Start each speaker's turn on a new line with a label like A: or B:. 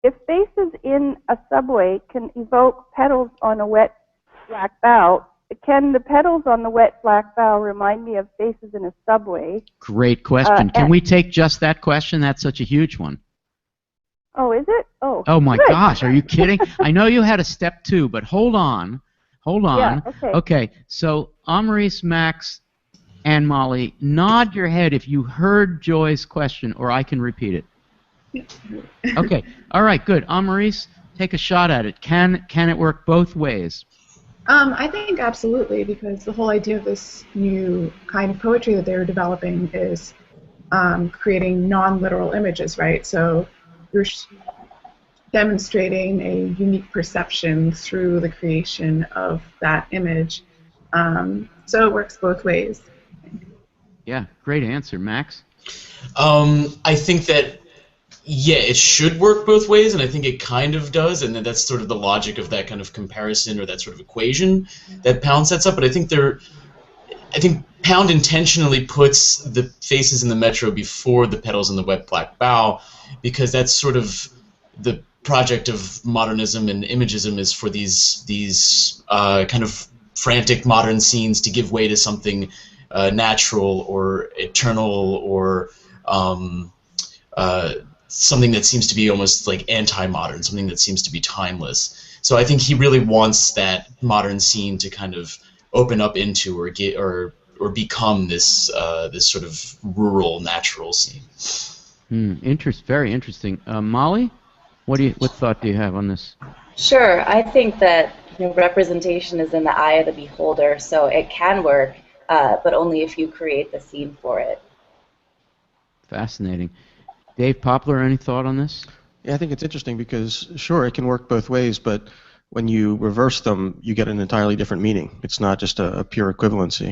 A: if faces in a subway can evoke petals on a wet black bough, can the petals on the wet black bough remind me of faces in a subway?
B: Great question. Can we take just that question? That's such a huge one.
A: Oh, is it? Oh.
B: Oh my
A: good.
B: gosh, are you kidding? I know you had a step 2, but hold on. Hold on.
A: Yeah, okay.
B: Okay, so Amaris, Max, and Molly, nod your head if you heard Joy's question, or I can repeat it. Okay, all right, good. Amaris, take a shot at it. Can it work both ways?
C: I think absolutely, because the whole idea of this new kind of poetry that they're developing is creating non-literal images, right? So you're demonstrating a unique perception through the creation of that image. So it works both ways.
B: Yeah, great answer. Max?
D: I think that, yeah, it should work both ways, and I think it kind of does, and that's sort of the logic of that kind of comparison or that sort of equation that Pound sets up. But I think Pound intentionally puts the faces in the metro before the petals in the wet black bough, because that's sort of the project of modernism and imagism, is for these kind of frantic modern scenes to give way to something natural or eternal or something that seems to be almost like anti-modern, something that seems to be timeless. So I think he really wants that modern scene to kind of open up into or become this this sort of rural, natural scene.
B: Very interesting. Molly, what thought do you have on this?
E: Sure, I think that representation is in the eye of the beholder, so it can work, but only if you create the scene for it.
B: Fascinating. Dave Poplar, any thought on this?
F: Yeah, I think it's interesting because, sure, it can work both ways, but when you reverse them, you get an entirely different meaning. It's not just a pure equivalency.